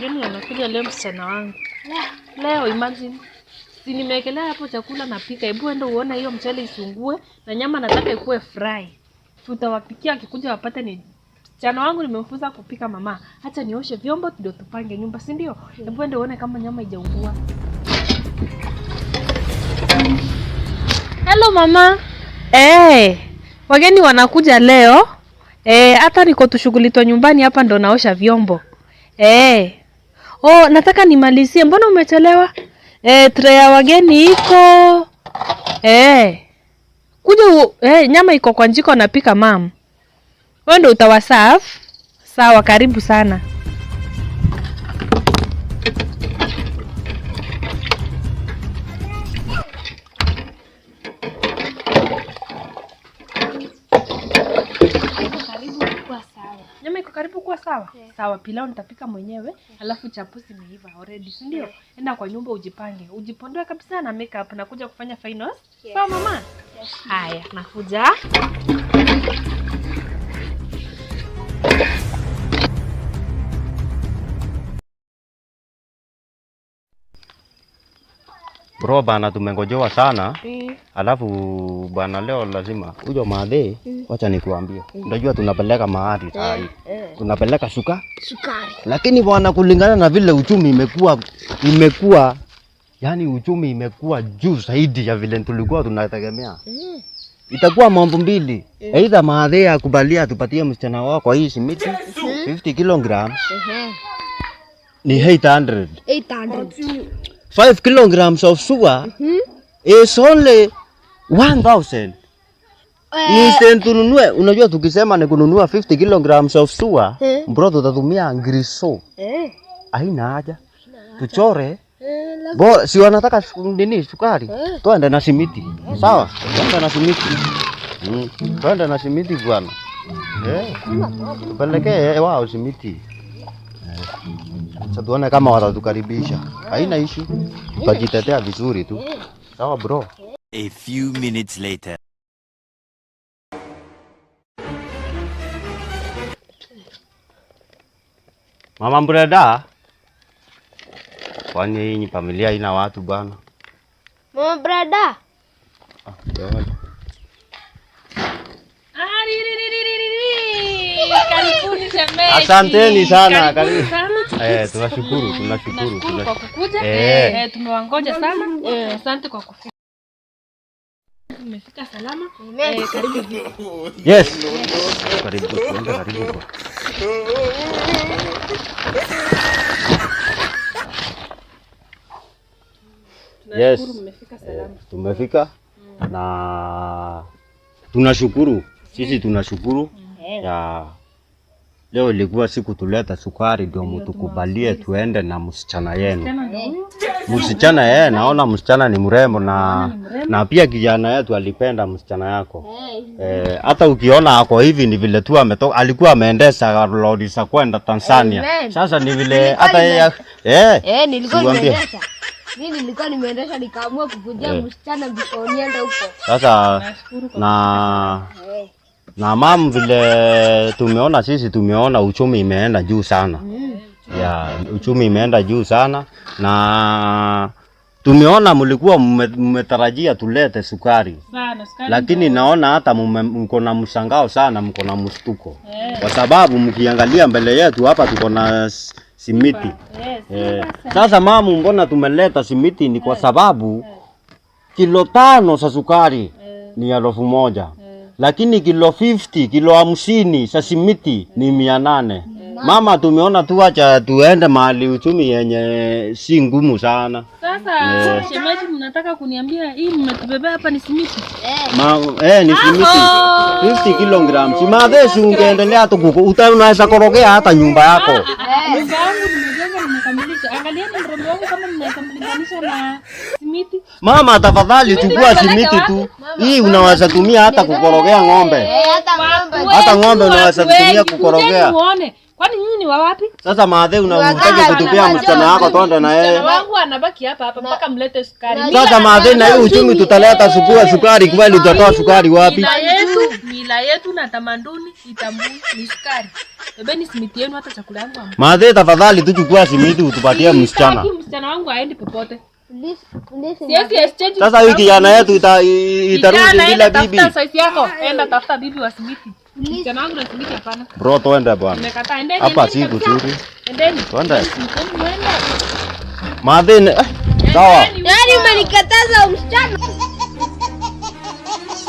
wageni wanakuja leo msichana wangu. Leo imagine. Si nimewekelea hapo chakula napika. Hebu enda uone hiyo mchele isungue na nyama nataka ikuwe fry. Tutawapikia akikuja wapate ni msichana wangu nimemfunza kupika mama. Acha nioshe vyombo ndio tupange nyumba, si ndio? Hebu enda uone kama nyama haijaungua. Hello mama. Wageni wanakuja leo. Hata niko tushughulitwa nyumbani hapa ndo naosha vyombo. Nataka nimalizie. Mbona umechelewa? Tray ya wageni iko. Kuja nyama iko kwa jiko napika mam. Wewe ndo utawaserve. Sawa, karibu sana. Nyama iko karibu kuwa sawa? Yeah. Sawa, pilau nitapika mwenyewe, alafu chapo zimeiva already, si ndio? Yeah. Enda kwa nyumba ujipange. Ujipondoe kabisa na makeup na kuja kufanya finals. Yeah. Sawa mama? Yes. Haya, nakuja. Bro bana, tumengojewa sana. Alafu bana leo lazima uje madhe. Wacha nikuambie. Unajua tunapeleka mahali saa hii. Tunapeleka sukari. Lakini bwana, kulingana na vile uchumi imekuwa yani uchumi imekuwa juu zaidi ya vile tulikuwa tunategemea. Itakuwa mambo mbili. Aidha madhe akubalia tupatie msichana wako kwa hii simiti 50 kilograms. Ni 800. 5 kilograms of sugar is only 1000. Instead tununue, unajua tukisema ni kununua 50 kilograms of sugar, bro tutatumia ngiriso. Haina haja. Tuchore. Bo si wanataka nini sukari? Twende na simiti. Sawa? Twende na simiti. Twende na simiti bwana. Tupelekee wao simiti. Sasa tuone kama watatukaribisha. Haina issue. Tutajitetea vizuri tu. Sawa bro. A few minutes later. Mama Breda. Kwani hii ni familia ina watu bwana? Mama Breda. Karibuni shemeji. Asanteni sana. Karibu. Tunashukuru kwa kukuja. Tumewangoja sana. Asante kwa kufika. Umefika salama? Karibu. Yes. Karibu. Yes. Mmefika salama. Tumefika na tunashukuru. Sisi tunashukuru. Ya leo ilikuwa siku tuleta sukari ndio mtukubalie tuende na msichana yenu. Msichana yeye naona msichana ni mrembo na pia kijana yetu alipenda msichana yako. Hata ukiona ako hivi ni vile tu ametoka, alikuwa ameendesha lori za kwenda Tanzania. Sasa ni vile hata yeye nilikuwa nimeendesha nikaamua kukujia msichana before niende huko. Sasa na mama vile tumeona uchumi imeenda juu sana. Uchumi imeenda juu sana na tumeona mlikuwa mmetarajia tulete sukari. Lakini naona hata mko na mshangao sana, mko na mshtuko. Kwa sababu mkiangalia mbele yetu hapa tuko na simiti. Sasa mama, mbona tumeleta simiti ni kwa sababu kilo 5 za sukari ni 1000. Lakini kilo 50, kilo 50 za simiti ni 800. Mama, tumeona tu acha tuende mahali uchumi yenye si ngumu sana. Sasa shemeji, mnataka kuniambia hii mmetubebea hapa ni simiti? Ni simiti 50 kilograms. Madhesi ungeendelea tu unaweza korogea hata nyumba yako. Nyumba yangu nimejenga nimekamilisha. Angalieni mrembo wangu kama mnaweza mlinganisha na simiti. Mama, tafadhali chukua simiti tu. Hii unaweza tumia hata kukorogea ng'ombe. Hata ng'ombe unaweza kutumia kukorogea. Kwani nyinyi ni wa wapi? Sasa maadhe unahitaji kutupia msichana wako twende na yeye. Msichana wangu anabaki hapa mpaka mlete sukari. Sasa maadhe na hiyo uchumi tutaleta sukari kweli tutatoa sukari wapi? Mila yetu na tamaduni itambui ni sukari. Bebeni simiti yenu hata chakula yangu hapo. Maadhe tafadhali tuchukue simiti utupatie msichana. Msichana wangu haendi popote. Sasa hii kijana yetu itarudi bila bibi. Tafuta size yako. Enda tafuta bibi wa simiti. Msichana wangu na simiti hapana. Bro twende bwana. Nimekataa, endeni. Hapa si kuzuri. Endeni. Twende. Maadhe sawa. Yaani umenikataza msichana.